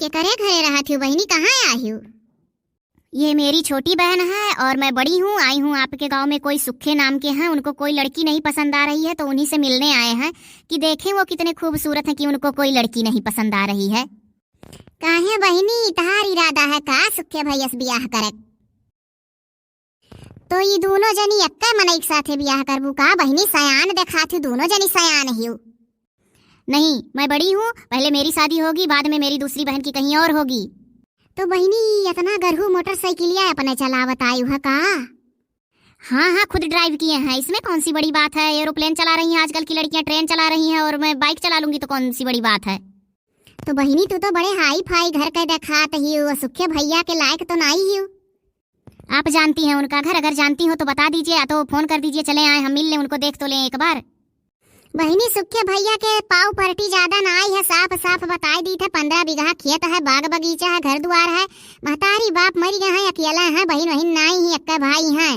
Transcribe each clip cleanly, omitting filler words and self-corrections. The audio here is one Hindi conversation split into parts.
के करे घरे रहा थी बहनी, कहाँ आई हूँ? ये मेरी छोटी बहन है और मैं बड़ी हूँ। आई हूँ आपके गांव में, कोई सुखे नाम के हैं, उनको कोई लड़की नहीं पसंद आ रही है, तो उन्हीं से मिलने आए हैं कि देखें वो कितने खूबसूरत हैं कि उनको कोई लड़की नहीं पसंद आ रही है। काहे बहनी, तहार इरादा है का सुखे भैया से ब्याह करे? तो ये दोनों जनी एक्का मन एक साथे ब्याह करबू का बहनी? सयान देखा थी, दोनों जनी सयान ही। नहीं, मैं बड़ी हूँ, पहले मेरी शादी होगी, बाद में मेरी दूसरी बहन की कहीं और होगी। तो बहनी इतना गरहू मोटरसाइकिलिया अपने चलावत आयु है का? हाँ, खुद ड्राइव किए हैं, इसमें कौन सी बड़ी बात है। एरोप्लेन चला रही हैं आजकल की लड़कियां, ट्रेन चला रही हैं, और मैं बाइक चला लूंगी तो कौन सी बड़ी बात है। तो बहनी तू तो बड़े हाई फाई घर के देखात ही हो, सुखे भैया के लायक तो नहीं ही। आप जानती हैं उनका घर? अगर जानती हो तो बता दीजिए, या तो फोन कर दीजिए, चले आए हम मिल लें, उनको देख तो लें एक बार। बहनी सुखे भैया के पाव पर्टी ज्यादा ना आई है, साफ साफ बताई दी थे। 15 बीघा खेत है, बाग बगीचा है, घर द्वार है, महतारी बाप मर गए हैं, अकेला है, बहन वहीन नहीं ही, अक्का भाई हैं।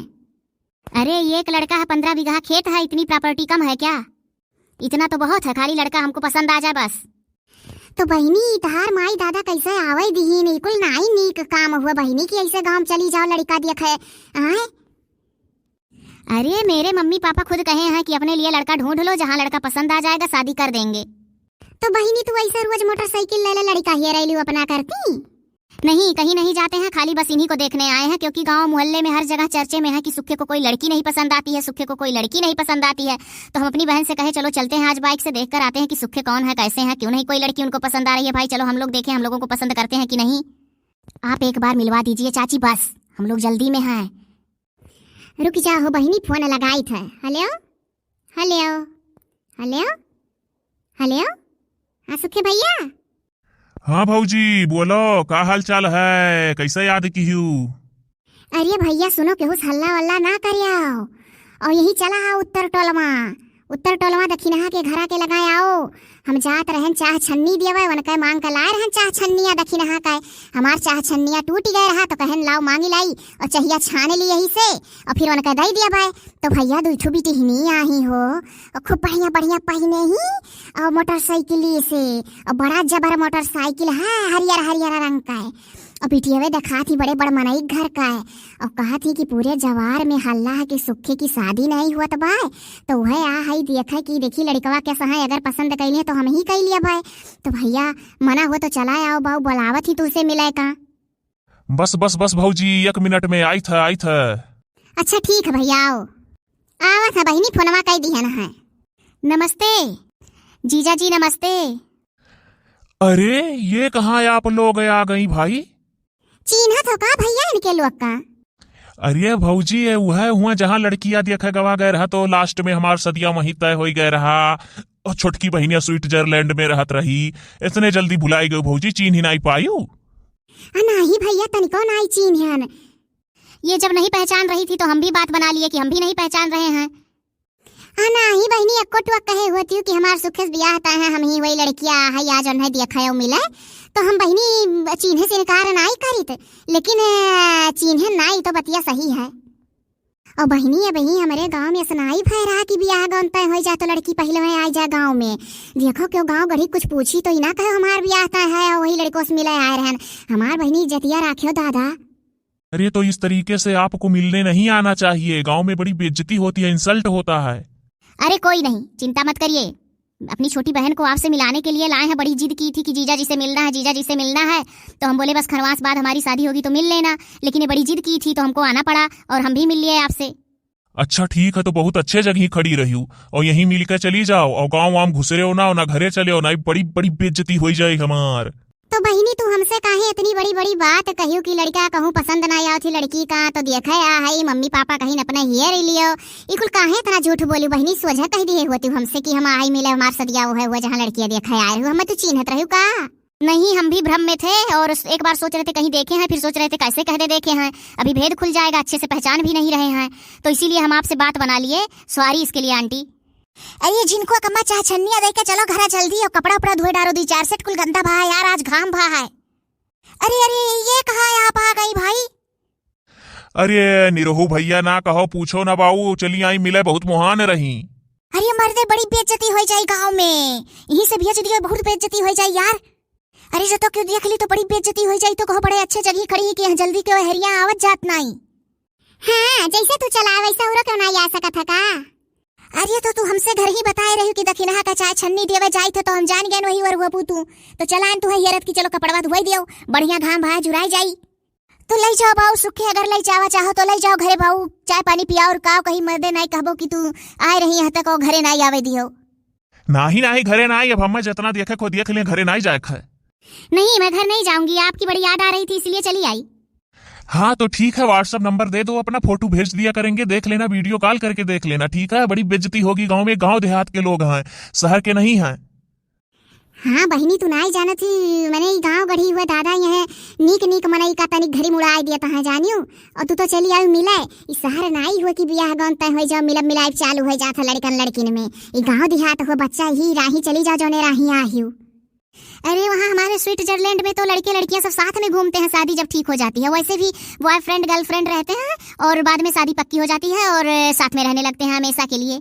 अरे ये एक लड़का है, 15 बीघा खेत है, इतनी प्रॉपर्टी कम है क्या? इतना तो बहुत है, खाली लड़का हमको पसंद आ जाए बस। तो बहनी तहार माई दादा कैसे आवे दिही? बिल्कुल नहीं नीक काम हुआ बहनी की ऐसे गांव चली जाओ लड़का देखे आए। अरे मेरे मम्मी पापा खुद कहे हैं कि अपने लिए लड़का ढूंढ लो, जहाँ लड़का पसंद आ जाएगा शादी कर देंगे। तो बहनी तू ऐसे रोज मोटरसाइकिल ले ले लड़का ही रही अपना करती? नहीं, कहीं नहीं जाते हैं, खाली बस इन्हीं को देखने आए हैं, क्योंकि गांव मोहल्ले में हर जगह चर्चे में है कि सुखे को कोई लड़की नहीं पसंद आती है, सुखे को कोई लड़की नहीं पसंद आती है। तो हम अपनी बहन से कहे चलो चलते हैं आज बाइक से, देख कर आते हैं कि सुखे कौन है, कैसे हैं, क्यों नहीं कोई लड़की उनको पसंद आ रही है। भाई चलो हम लोग देखें हम लोगों को पसंद करते हैं कि नहीं। आप एक बार मिलवा दीजिए चाची, बस हम लोग जल्दी में हैं। रुक जाओ बहनी, फोन लगाई थे। हेलो हेलो हेलो हेलो, हाँ सुखे भैया। हाँ भौजी बोलो, का हाल चाल है, कैसे याद की हूँ? अरे भैया सुनो, केहू हल्ला वल्ला ना करियो, और यही चला आओ उत्तर टोलवा दक्षिणहा के घरा के लगाए आओ। हम जात रहन चाह छन्नी दिया वन कह मांग कर लाए रहन चाह छन्निया दक्षिणहा का। हमार चाह छन्निया टूट गए रहा तो कहन लाओ मांगी लाई, और चाहिया छाने ली यही से, और फिर वन कह दई दिया भाई। तो भैया दूठू भी टिहनी आई हो, और खूब बढ़िया बढ़िया पहने ही, और मोटरसाइकिल से, और बड़ा जबर मोटरसाइकिल है, हरियर हरियर रंग का है, और बिटिया देखा थी बड़े बड़ मनई घर का है, और कहा थी कि पूरे जवार में हल्ला है कि सुखे की शादी नहीं हुआ तो भाई। तो वह आ है देखा कि देखी लड़कवा कैसा है, अगर पसंद कैलिए तो हम ही कह लिया भाई। तो भैया मना हो तो चला आओ बाऊ, बुलावत ही तुझसे मिले का। बस बस बस भौजी 1 मिनट में आई था। अच्छा ठीक है भैया, आओ आवा था बहनी, फोनवा कह दी है ना है। नमस्ते जीजा जी, नमस्ते। अरे ये कहाँ आप लोग आ गई भाई? चिन्ह तो का भैया इनके लोग का? अरे भौजी ये वह हुआ जहाँ लड़कियां देखा गवा गए रहा, तो लास्ट में हमार सदिया वहीं तय हो गए रहा, और छोटकी बहनिया स्विट्जरलैंड में रहत रही। इतने जल्दी भुलाई गई भौजी, चीन ही नहीं पायू। नहीं भैया तनिको नहीं चिन्हन। ये जब नहीं पहचान रही थी तो हम भी बात बना लिए कि हम भी नहीं पहचान रहे हैं। नहीं बहनी, एको टुआ कहे होती कि हमार सुखे ब्याह होता है, हम ही वही लड़कियां है आज उन्हें देखा मिले, तो हम बहनी चिन्हे से इनकार नहीं करी, लेकिन चिन्हे नहीं तो बतिया सही है। और बहनी बहनी हमारे गांव में सुनाई भय रहा कि ब्याह गाँव तय हो जाए तो लड़की पहले में आ जाए गांव में। देखो क्यों गांव गढ़ी कुछ पूछी तो ना कहे हमार ब्याह तय है, और वही लड़कों से मिले आए रहन। हमार बहनी इज्जतिया राखियो दादा। अरे तो इस तरीके से आपको मिलने नहीं आना चाहिए, गाँव में बड़ी बेइज्जती होती है, इंसल्ट होता है। अरे कोई नहीं, चिंता मत करिए, अपनी छोटी बहन को आपसे मिलाने के लिए लाए हैं। बड़ी जिद की थी कि जीजा जी से मिलना है, जीजा जी से मिलना है, तो हम बोले बस खरवास बाद हमारी शादी होगी तो मिल लेना, लेकिन ये बड़ी जिद की थी तो हमको आना पड़ा, और हम भी मिल लिए आपसे। अच्छा ठीक है, तो बहुत अच्छे जगह खड़ी रही हूँ, और यहीं मिल कर चली जाओ, और गाँव वाम घुसरे हो ना घरे चले हो ना, बड़ी बड़ी बेइज्जती हो जाए हमार। तो बहनी तू हमसे काहे इतनी बड़ी बड़ी बात कहियो कि लड़का कहूँ पसंद ना आओ थी लड़की का, तो देखा है मम्मी पापा कहीं अपना हियर लियो, इकुल काहे इतना झूठ बोली बहनी? सोझा कह दिए होती हमसे कि हम आई मिले हमार सदिया हुआ जहाँ लड़कियां देखा आए हो, हमें तो चिन्हत रहू का? नहीं, हम भी भ्रम में थे, और एक बार सोच रहे थे कहीं देखे हैं, फिर सोच रहे थे कैसे कह दे देखे हैं, अभी भेद खुल जाएगा, अच्छे से पहचान भी नहीं रहे हैं, तो इसीलिए हम आपसे बात बना लिए। सॉरी इसके लिए आंटी। अरे जिनको कम्मा चाह छन्निया देके चलो घरा जल्दी, और कपड़ा उपड़ा धोए डालो, 2-4 सेट कुल गंदा भा है यार, आज घाम भा है। अरे अरे ये कहाँ आप आ गई भाई? अरे निरहू भैया ना कहो, पूछो ना बाऊ, चली आई मिले, बहुत मुहान रही। अरे मर्दे बड़ी बेइज्जती हो जाए गांव में, यही से भैया जी बहुत बेइज्जती हो जाए यार। अरे जो तो क्यों देख ली तो बड़ी बेइज्जती हो जाई, तो कहो बड़े अच्छे जगह खड़ी है कि यहाँ जल्दी क्यों हरिया आवत जात नहीं। हाँ जैसे तू चला वैसा उरो क्यों नहीं आ सकत है का? अरे तो तू हमसे घर ही बताए रही कि दक्षिणा का चाय छन्नी देवे जाई थे, तो हम जान गए वही और हुआ तू तो चलान तू है हेरत की चलो कपड़वा धुआई दियो, बढ़िया घाम भा जुराई जाई। तो ले जाओ बाऊ सुखे, अगर ले जावा चाहो तो ले जाओ घरे बाऊ, चाय पानी पिया और काव कहीं मर्दे नहीं कहबो कि तू आए रही यहाँ तक और घरे नहीं आवे दियो। नाही घरे ना आई, अब हमें जितना देखे को देख ले, घरे ना जाए है। नहीं मैं घर नहीं जाऊंगी, आपकी बड़ी याद आ रही थी इसलिए चली आई। हाँ तो ठीक है, व्हाट्सएप नंबर दे दो अपना, फोटो भेज दिया करेंगे, देख लेना, वीडियो कॉल करके देख लेना, ठीक है। बड़ी बेइज्जती होगी गांव में, गांव देहात के लोग हैं, शहर के नहीं हैं। हाँ बहनी तू नहीं जाना थी, मैंने गांव गढ़ी हुए दादा यहाँ नीक नीक मनई का तनिक घड़ी मुड़ाई दिया तहाँ जानियो, और तू तो चली आई मिले। इस शहर नहीं हुए कि बियाह गाँव तय हो जाओ, मिलब मिलाप चालू हो जाता लड़कन लड़किन में। ये गाँव देहात हो बच्चा ही राही चली जाओ जोने राही आहियो। अरे वहाँ हमारे स्विट्जरलैंड में तो लड़के लड़कियां सब साथ में घूमते हैं शादी जब ठीक हो जाती है, वैसे भी बॉयफ्रेंड गर्लफ्रेंड रहते हैं और बाद में शादी पक्की हो जाती है और साथ में रहने लगते हैं हमेशा के लिए।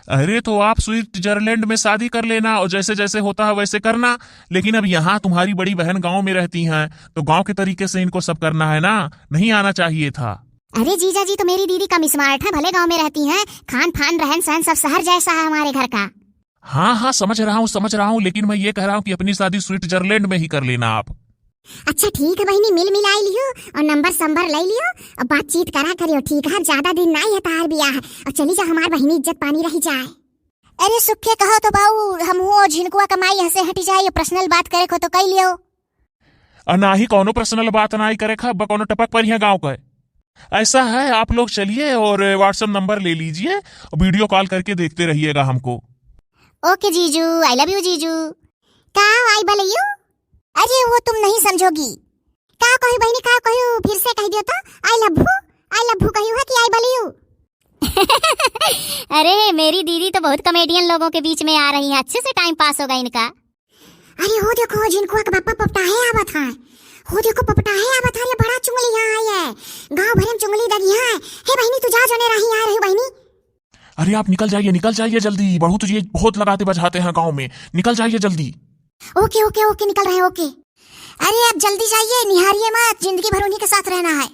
अरे तो आप स्विट्जरलैंड में शादी कर लेना और जैसे जैसे होता है वैसे करना, लेकिन अब यहाँ तुम्हारी बड़ी बहन गांव में रहती हैं तो गांव के तरीके से इनको सब करना है ना, नहीं आना चाहिए था। अरे जीजा जी तो मेरी दीदी कम स्मार्ट है, भले गांव में रहती हैं, खान पान रहन सहन सब शहर जैसा है हमारे घर का। हाँ समझ रहा हूँ, लेकिन मैं ये कह रहा हूँ कि अपनी शादी स्विट्जरलैंड में ही कर लेना आप। अच्छा ठीक है बहनी, मिल मिलाई लियो और नंबर संबर ले लियो और बातचीत करा करियो, ठीक है। ज्यादा दिन नहीं है तार बियाह और चली जा, हमार बहनी इज्जत पानी रही जाए। अरे सुखे कहो तो बाऊ हम हो झिनकुआ कमाई हंसे हटी जाए, पर्सनल बात करे को तो कह लियो। और ना ही कोनो पर्सनल बात ना ही करे खा, कोनो टपक पर यहाँ गाँव का ऐसा है। आप लोग चलिए और व्हाट्सएप नंबर ले लीजिए, वीडियो कॉल करके देखते रहिएगा हमको। ओके जीजू, आई लव यू जीजू। का आई बलियो? अरे वो तुम नहीं समझोगी। का कही बहनी, का कहियो फिर से कह दियो तो। आई लव यू कहियो है कि आई बलियो? अरे मेरी दीदी तो बहुत कॉमेडियन लोगों के बीच में आ रही है, अच्छे से टाइम पास होगा इनका। अरे हो देखो जिनको का पापा पपटाहे आवत है, हो देखो पपटाहे आवत है, ये बड़ा चुंगली यहाँ आई है, गांव भर में चुंगली दगी है। हे बहनी तू जा जोने रही आ रही बहनी। अरे आप निकल जाइए जल्दी, बढ़ू तुझे बहुत लगाते बजाते हैं गाँव में, निकल जाइए जल्दी। ओके निकल रहे हैं, ओके। अरे अब जल्दी जाइए, निहारिए मत, जिंदगी भर उन्हीं के साथ रहना है।